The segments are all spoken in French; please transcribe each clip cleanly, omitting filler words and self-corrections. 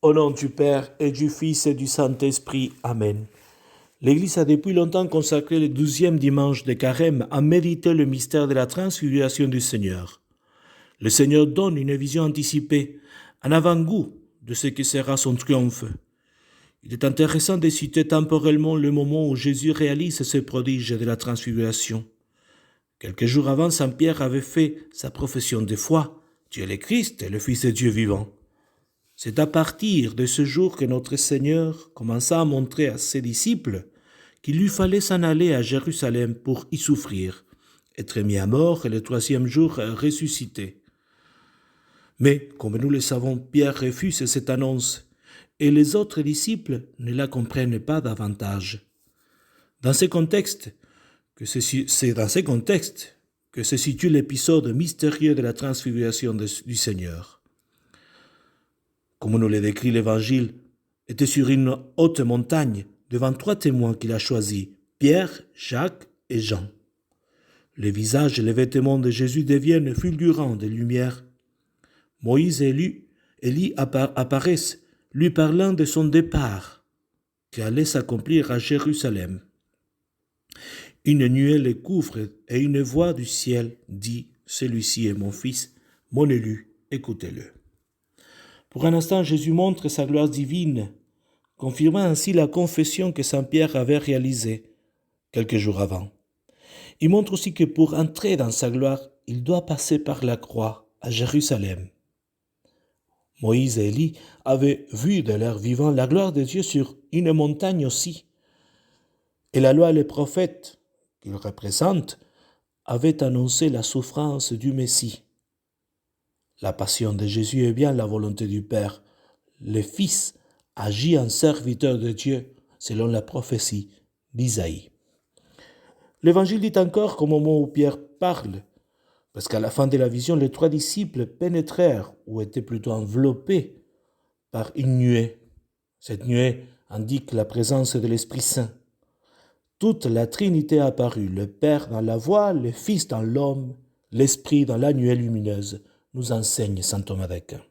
Au nom du Père et du Fils et du Saint-Esprit. Amen. L'Église a depuis longtemps consacré le 12e dimanche de Carême à méditer le mystère de la transfiguration du Seigneur. Le Seigneur donne une vision anticipée, un avant-goût de ce que sera son triomphe. Il est intéressant de citer temporellement le moment où Jésus réalise ce prodige de la transfiguration. Quelques jours avant, Saint Pierre avait fait sa profession de foi. Tu es le Christ, le Fils de Dieu vivant. C'est à partir de ce jour que notre Seigneur commença à montrer à ses disciples qu'il lui fallait s'en aller à Jérusalem pour y souffrir, être mis à mort et le 3e jour ressusciter. Mais, comme nous le savons, Pierre refuse cette annonce et les autres disciples ne la comprennent pas davantage. C'est dans ce contexte que se situe l'épisode mystérieux de la transfiguration du Seigneur. Comme nous le décrit l'Évangile, était sur une haute montagne devant 3 témoins qu'il a choisis, Pierre, Jacques et Jean. Les visages et les vêtements de Jésus deviennent fulgurants de lumière. Moïse et Élie apparaissent, lui parlant de son départ, qui allait s'accomplir à Jérusalem. Une nuée les couvre et une voix du ciel dit « Celui-ci est mon fils, mon élu, écoutez-le ». Pour un instant, Jésus montre sa gloire divine, confirmant ainsi la confession que Saint Pierre avait réalisée quelques jours avant. Il montre aussi que pour entrer dans sa gloire, il doit passer par la croix à Jérusalem. Moïse et Élie avaient vu de leur vivant la gloire de Dieu sur une montagne aussi. Et la loi et les prophètes qu'ils représentent avaient annoncé la souffrance du Messie. La passion de Jésus est bien la volonté du Père. Le Fils agit en serviteur de Dieu, selon la prophétie d'Isaïe. L'Évangile dit encore qu'au moment où Pierre parle, parce qu'à la fin de la vision, les 3 disciples pénétrèrent, ou étaient plutôt enveloppés, par une nuée. Cette nuée indique la présence de l'Esprit Saint. Toute la Trinité a apparu, le Père dans la voix, le Fils dans l'homme, l'Esprit dans la nuée lumineuse, nous enseigne saint Thomas d'Aquin.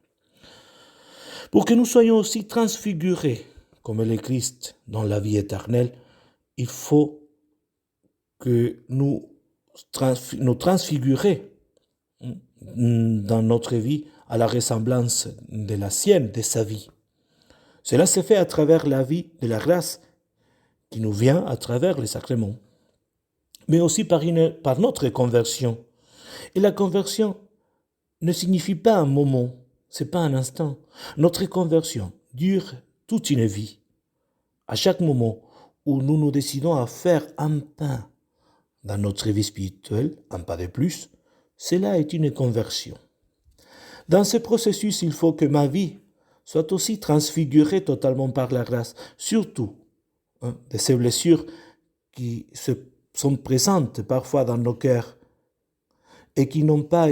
Pour que nous soyons aussi transfigurés, comme le Christ dans la vie éternelle, il faut que nous transfigurer dans notre vie à la ressemblance de la sienne, de sa vie. Cela se fait à travers la vie de la grâce qui nous vient à travers les sacrements, mais aussi par notre conversion. Et la conversion ne signifie pas un moment, c'est pas un instant. Notre conversion dure toute une vie. À chaque moment où nous nous décidons à faire un pas dans notre vie spirituelle, un pas de plus, cela est une conversion. Dans ce processus, il faut que ma vie soit aussi transfigurée totalement par la grâce, surtout de ces blessures qui sont présentes parfois dans nos cœurs et qui n'ont pas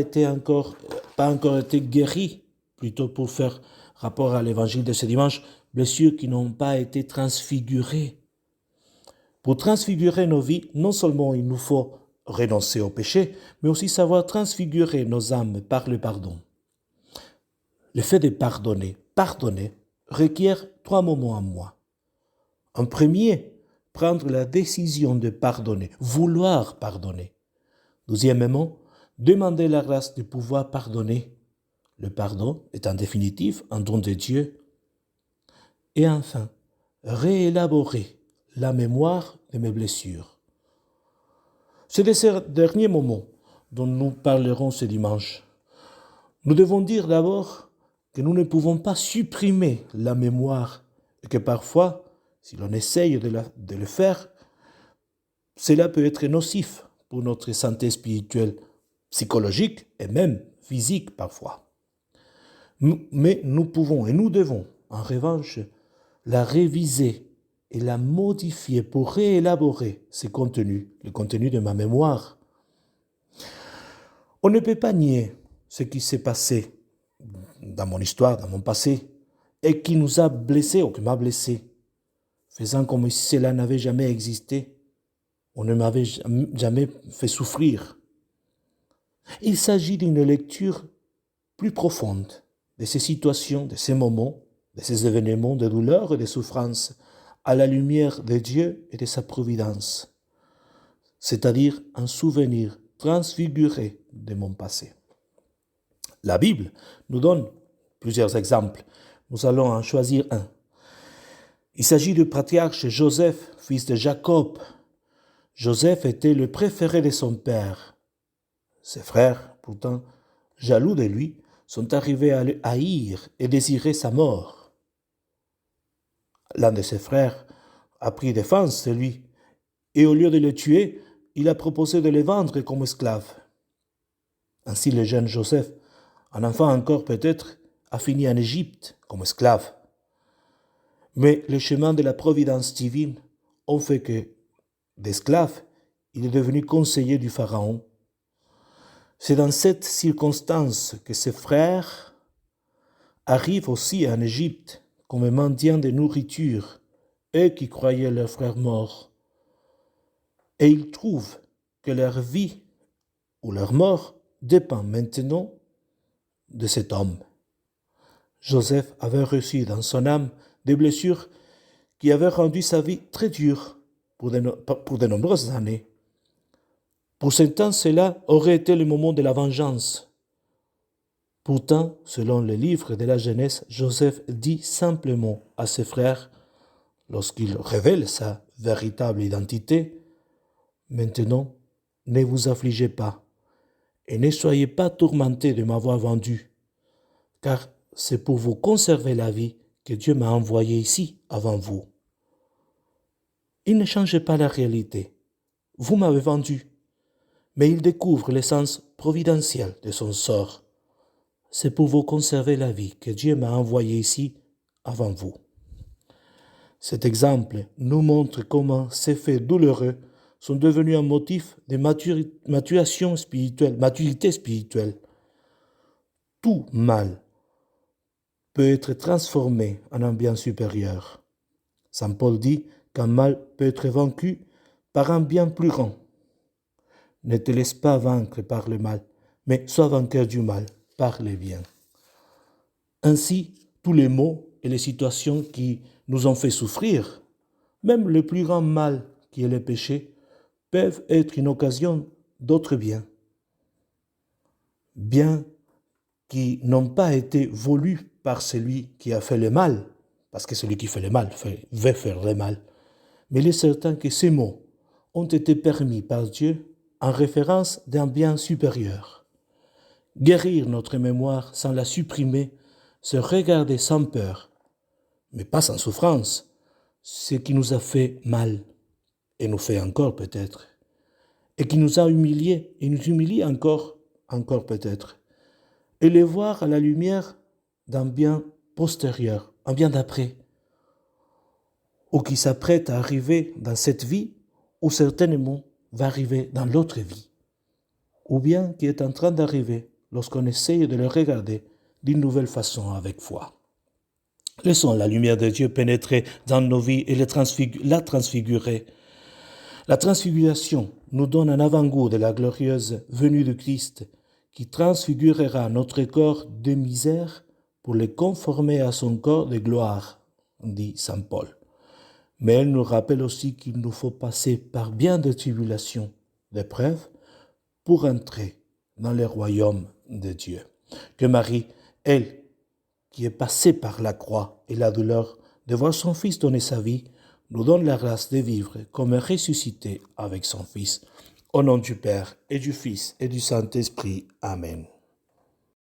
encore été guéries, plutôt pour faire rapport à l'évangile de ce dimanche, blessures qui n'ont pas été transfigurées. Pour transfigurer nos vies, non seulement il nous faut renoncer au péché, mais aussi savoir transfigurer nos âmes par le pardon. Le fait de pardonner requiert 3 moments en moi. En premier, prendre la décision de pardonner, vouloir pardonner. Deuxièmement, demander la grâce de pouvoir pardonner. Le pardon est en définitive un don de Dieu. Et enfin, réélaborer la mémoire de mes blessures. C'est de ces derniers moments dont nous parlerons ce dimanche. Nous devons dire d'abord que nous ne pouvons pas supprimer la mémoire et que parfois, si l'on essaye de le faire, cela peut être nocif pour notre santé spirituelle, psychologique et même physique parfois. Mais nous pouvons et nous devons, en revanche, la réviser et la modifier pour réélaborer ce contenu, le contenu de ma mémoire. On ne peut pas nier ce qui s'est passé dans mon histoire, dans mon passé, et qui nous a blessés ou qui m'a blessé, faisant comme si cela n'avait jamais existé. On ne m'avait jamais fait souffrir. Il s'agit d'une lecture plus profonde de ces situations, de ces moments, de ces événements de douleur et de souffrance à la lumière de Dieu et de sa providence, c'est-à-dire un souvenir transfiguré de mon passé. La Bible nous donne plusieurs exemples. Nous allons en choisir un. Il s'agit du patriarche Joseph, fils de Jacob. Joseph était le préféré de son père. Ses frères, pourtant jaloux de lui, sont arrivés à le haïr et désirer sa mort. L'un de ses frères a pris défense de lui, et au lieu de le tuer, il a proposé de le vendre comme esclave. Ainsi le jeune Joseph, un enfant encore peut-être, a fini en Égypte comme esclave. Mais le chemin de la providence divine ont fait que, d'esclave, il est devenu conseiller du Pharaon. C'est dans cette circonstance que ses frères arrivent aussi en Égypte comme mendiants de nourriture, eux qui croyaient leur frère mort. Et ils trouvent que leur vie ou leur mort dépend maintenant de cet homme. Joseph avait reçu dans son âme des blessures qui avaient rendu sa vie très dure pour de nombreuses années. Pour certains, cela aurait été le moment de la vengeance. Pourtant, selon le livre de la Genèse, Joseph dit simplement à ses frères, lorsqu'il révèle sa véritable identité, « Maintenant, ne vous affligez pas et ne soyez pas tourmentés de m'avoir vendu, car c'est pour vous conserver la vie que Dieu m'a envoyé ici avant vous. Il ne change pas la réalité. Vous m'avez vendu, mais il découvre l'essence providentielle de son sort. C'est pour vous conserver la vie que Dieu m'a envoyé ici avant vous. » Cet exemple nous montre comment ces faits douloureux sont devenus un motif de maturité spirituelle. Tout mal peut être transformé en un bien supérieur. Saint Paul dit qu'un mal peut être vaincu par un bien plus grand. Ne te laisse pas vaincre par le mal, mais sois vainqueur du mal par le bien. Ainsi, tous les maux et les situations qui nous ont fait souffrir, même le plus grand mal qui est le péché, peuvent être une occasion d'autres biens. Biens qui n'ont pas été voulus par celui qui a fait le mal, parce que celui qui fait le mal veut faire le mal. Mais il est certain que ces mots ont été permis par Dieu en référence d'un bien supérieur. Guérir notre mémoire sans la supprimer, se regarder sans peur, mais pas sans souffrance, ce qui nous a fait mal, et nous fait encore peut-être, et qui nous a humiliés, et nous humilie encore peut-être, et les voir à la lumière d'un bien postérieur, un bien d'après, ou qui s'apprête à arriver dans cette vie, ou certainement va arriver dans l'autre vie, ou bien qui est en train d'arriver lorsqu'on essaye de le regarder d'une nouvelle façon avec foi. Laissons la lumière de Dieu pénétrer dans nos vies et la transfigurer. La transfiguration nous donne un avant-goût de la glorieuse venue de Christ qui transfigurera notre corps de misère pour le conformer à son corps de gloire, dit Saint Paul. Mais elle nous rappelle aussi qu'il nous faut passer par bien de tribulations, d'épreuves, pour entrer dans le royaume de Dieu. Que Marie, elle, qui est passée par la croix et la douleur de voir son Fils donner sa vie, nous donne la grâce de vivre comme ressuscité avec son Fils. Au nom du Père et du Fils et du Saint-Esprit. Amen.